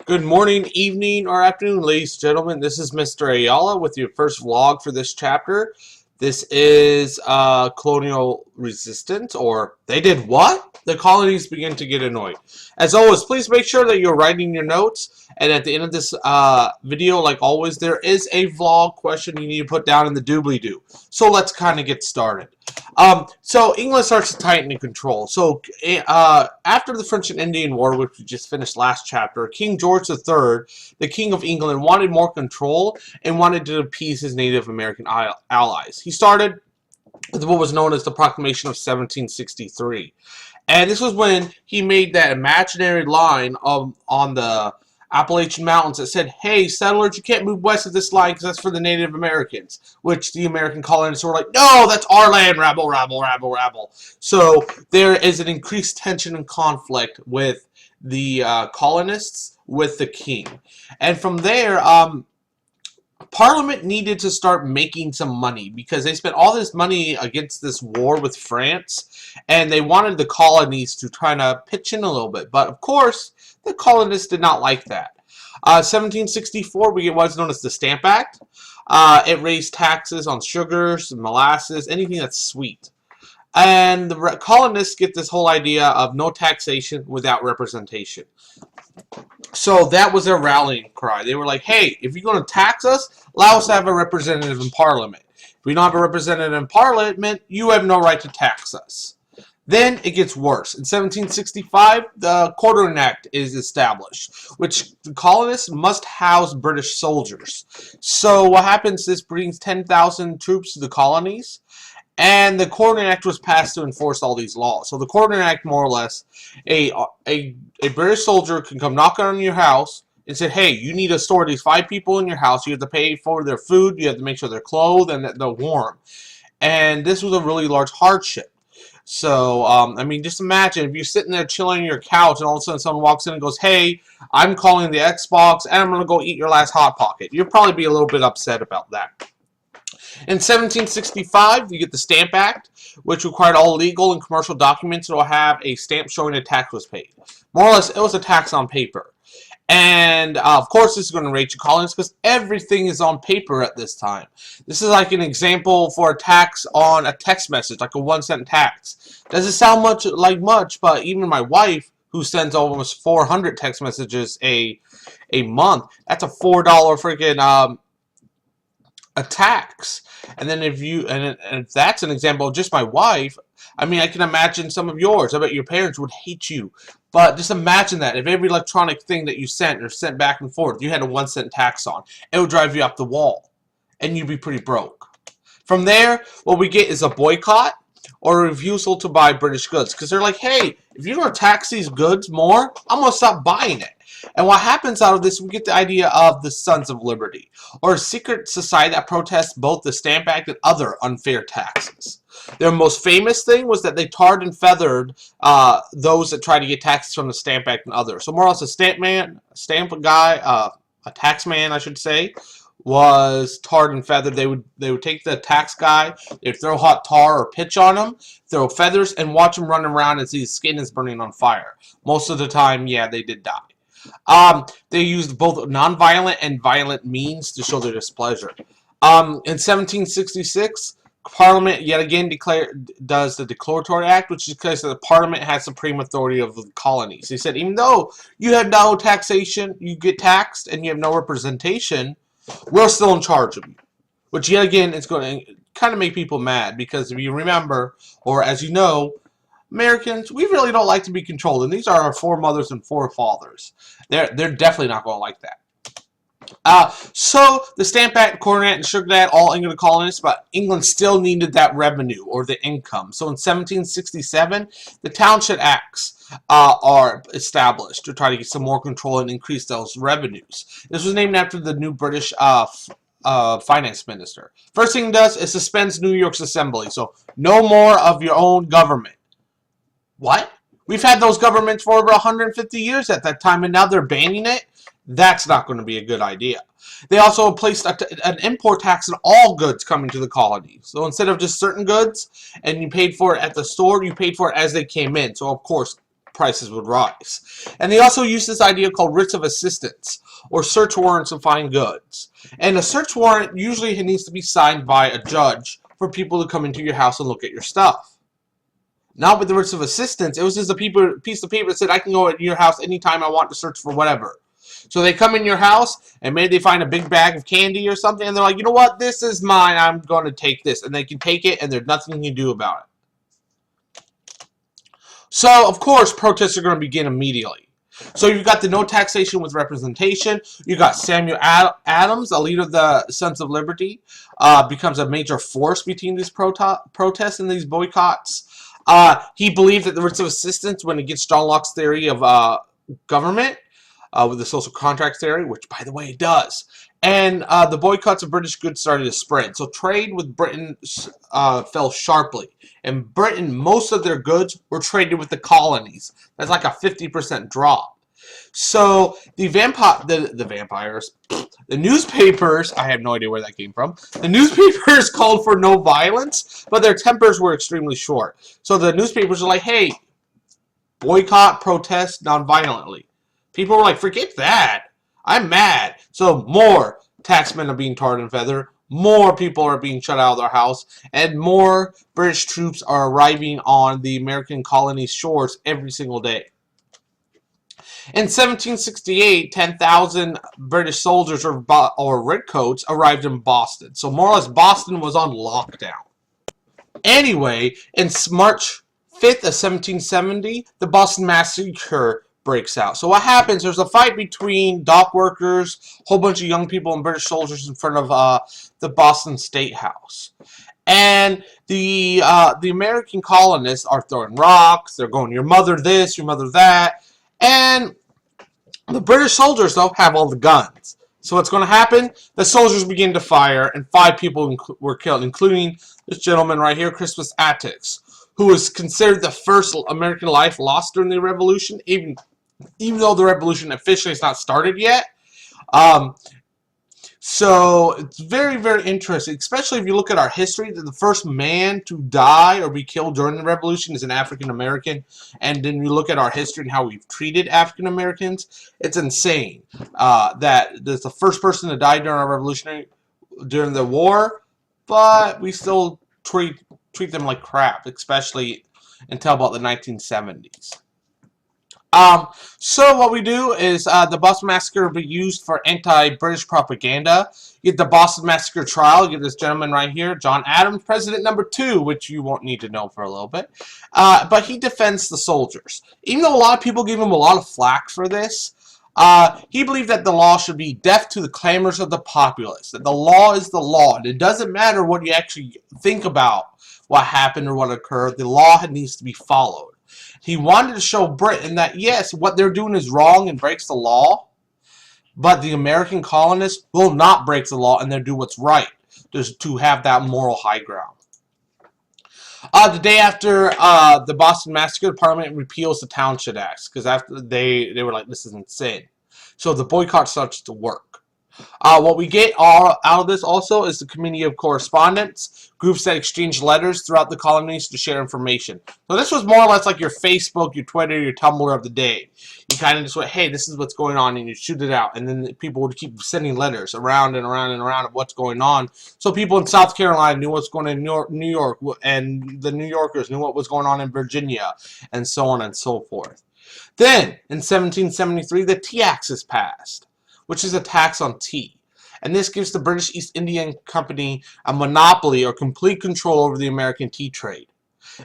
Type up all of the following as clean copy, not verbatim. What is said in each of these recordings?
Good morning, evening, or afternoon, ladies and gentlemen. This is Mr. Ayala with your first vlog for this chapter. This is Colonial Resistance, or they did what? The colonies begin to get annoyed. As always, please make sure that you're writing your notes. And at the end of this video, like always, there is a vlog question you need to put down in the doobly-doo. So let's kind of get started. So England starts to tighten control. So after the French and Indian War, which we just finished last chapter, King George III, the King of England, wanted more control and wanted to appease his Native American allies. He started with what was known as the Proclamation of 1763. And this was when he made that imaginary line on the Appalachian Mountains that said, hey, settlers, you can't move west of this line because that's for the Native Americans. Which the American colonists were like, no, that's our land, rabble, rabble, rabble, rabble. So there is an increased tension and conflict with the colonists with the king. And from there, Parliament needed to start making some money because they spent all this money against this war with France, and they wanted the colonies to try to pitch in a little bit. But of course, the colonists did not like that. 1764, we get what's known as the Stamp Act. It raised taxes on sugars, molasses, anything that's sweet. And the colonists get this whole idea of no taxation without representation. So that was their rallying cry. They were like, hey, if you're going to tax us, allow us to have a representative in Parliament. If we don't have a representative in Parliament, you have no right to tax us. Then it gets worse. In 1765, the Quartering Act is established, which the colonists must house British soldiers. So what happens, this brings 10,000 troops to the colonies. And the Quartering Act was passed to enforce all these laws. So the Quartering Act, more or less, a British soldier can come knock on your house and say, hey, you need to store these 5 people in your house. You have to pay for their food. You have to make sure they're clothed and that they're warm. And this was a really large hardship. So, I mean, just imagine if you're sitting there chilling on your couch and all of a sudden someone walks in and goes, hey, I'm calling the Xbox and I'm going to go eat your last Hot Pocket. You'll probably be a little bit upset about that. In 1765, you get the Stamp Act, which required all legal and commercial documents to have a stamp showing a tax was paid. More or less, it was a tax on paper. And, of course, this is going to rage your colonists because everything is on paper at this time. This is like an example for a tax on a text message, like a 1-cent tax. Doesn't sound much, but even my wife, who sends almost 400 text messages a month, that's a $4 freaking a tax. And then if that's an example of just my wife, I mean, I can imagine some of yours. I bet your parents would hate you. But just imagine that if every electronic thing that you sent or sent back and forth, you had a 1-cent tax on, it would drive you up the wall, and you'd be pretty broke. From there, what we get is a boycott or a refusal to buy British goods, because they're like, hey, if you're going to tax these goods more, I'm going to stop buying it. And what happens out of this, we get the idea of the Sons of Liberty, or a secret society that protests both the Stamp Act and other unfair taxes. Their most famous thing was that they tarred and feathered those that tried to get taxes from the Stamp Act and others. So more or less a a tax man, I should say, was tarred and feathered. They would take the tax guy, they'd throw hot tar or pitch on him, throw feathers, and watch him run around as his skin is burning on fire. Most of the time, yeah, they did die. They used both nonviolent and violent means to show their displeasure. In 1766, Parliament yet again does the Declaratory Act, which declares that the Parliament has supreme authority of the colonies. They said, even though you have no taxation, you get taxed, and you have no representation, we're still in charge of you. Which yet again is going to kind of make people mad, because if you remember, or as you know, Americans, we really don't like to be controlled, and these are our foremothers and forefathers. They're definitely not going to like that. So the Stamp Act, Quartering Act, and Sugar Act, all England colonists, but England still needed that revenue or the income. So in 1767, the Townshend Acts are established to try to get some more control and increase those revenues. This was named after the new British finance minister. First thing it does is suspends New York's assembly, so no more of your own government. What? We've had those governments for over 150 years at that time, and now they're banning it? That's not going to be a good idea. They also placed an import tax on all goods coming to the colonies. So instead of just certain goods, and you paid for it at the store, you paid for it as they came in. So, of course, prices would rise. And they also used this idea called writs of assistance, or search warrants to find goods. And a search warrant usually needs to be signed by a judge for people to come into your house and look at your stuff. Not with the writs of assistance, it was just a piece of paper that said I can go at your house anytime I want to search for whatever. So they come in your house, and maybe they find a big bag of candy or something, and they're like, you know what, this is mine, I'm going to take this. And they can take it, and there's nothing you can do about it. So, of course, protests are going to begin immediately. So you've got the no taxation with representation. You got Samuel Adams, a leader of the Sons of Liberty, becomes a major force between these protests and these boycotts. He believed that the writs of assistance went against John Locke's theory of government, with the social contract theory, which, by the way, it does. And the boycotts of British goods started to spread. So trade with Britain fell sharply. In Britain, most of their goods were traded with the colonies. That's like a 50% drop. So the vampires, the newspapers, I have no idea where that came from. The newspapers called for no violence, but their tempers were extremely short. So the newspapers were like, hey, boycott, protest non-violently. People were like, forget that. I'm mad. So more taxmen are being tarred and feathered. More people are being shut out of their house. And more British troops are arriving on the American colony's shores every single day. In 1768, 10,000 British soldiers or redcoats arrived in Boston. So more or less Boston was on lockdown. Anyway, in March 5th of 1770, the Boston Massacre breaks out. So what happens, there's a fight between dock workers, a whole bunch of young people and British soldiers in front of the Boston State House. And the American colonists are throwing rocks, they're going, your mother this, your mother that. And the British soldiers, though, have all the guns. So what's going to happen? The soldiers begin to fire, and 5 people were killed, including this gentleman right here, Crispus Attucks, who was considered the first American life lost during the Revolution, even though the Revolution officially has not started yet. So it's very, very interesting, especially if you look at our history, that the first man to die or be killed during the Revolution is an African American. And then you look at our history and how we've treated African Americans, it's insane that there's the first person to die during the war, but we still treat them like crap, especially until about the 1970s. So what we do is the Boston Massacre will be used for anti-British propaganda. You get the Boston Massacre trial. You get this gentleman right here, John Adams, President number 2, which you won't need to know for a little bit. But he defends the soldiers. Even though a lot of people give him a lot of flack for this, he believed that the law should be deaf to the clamors of the populace. That the law is the law. And it doesn't matter what you actually think about what happened or what occurred. The law needs to be followed. He wanted to show Britain that, yes, what they're doing is wrong and breaks the law, but the American colonists will not break the law and they'll do what's right to have that moral high ground. The day after the Boston Massacre, the Parliament repeals the Township Acts because after they were like, this is insane. So the boycott starts to work. What we get out of this also is the Committee of Correspondence, groups that exchange letters throughout the colonies to share information. So this was more or less like your Facebook, your Twitter, your Tumblr of the day. You kind of just went, hey, this is what's going on, and you shoot it out. And then people would keep sending letters around and around and around of what's going on. So people in South Carolina knew what's going on in New York, and the New Yorkers knew what was going on in Virginia, and so on and so forth. Then, in 1773, the Tea Act is passed, which is a tax on tea. And this gives the British East India Company a monopoly or complete control over the American tea trade.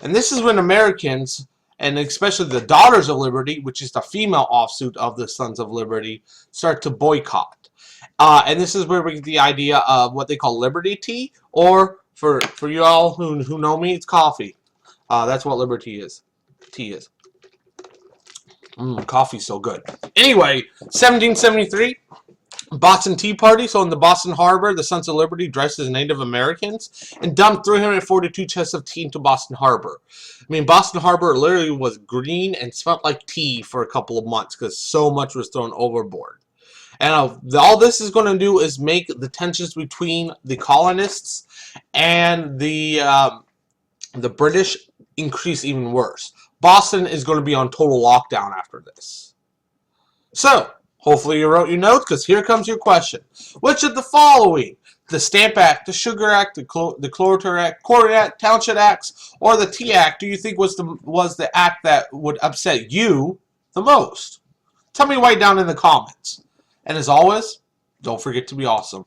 And this is when Americans, and especially the Daughters of Liberty, which is the female offshoot of the Sons of Liberty, start to boycott. And this is where we get the idea of what they call Liberty Tea, or for you all who know me, it's coffee. That's what Liberty is. Tea is. Coffee's so good. Anyway, 1773, Boston Tea Party. So in the Boston Harbor, the Sons of Liberty dressed as Native Americans and dumped 342 chests of tea into Boston Harbor. I mean, Boston Harbor literally was green and smelled like tea for a couple of months because so much was thrown overboard. And all this is going to do is make the tensions between the colonists and the British increase even worse. Boston is going to be on total lockdown after this. So, hopefully you wrote your notes, because here comes your question. Which of the following, the Stamp Act, the Sugar Act, the Cloture Act, Corrigan Township Acts, or the Tea Act, do you think was the act that would upset you the most? Tell me right down in the comments. And as always, don't forget to be awesome.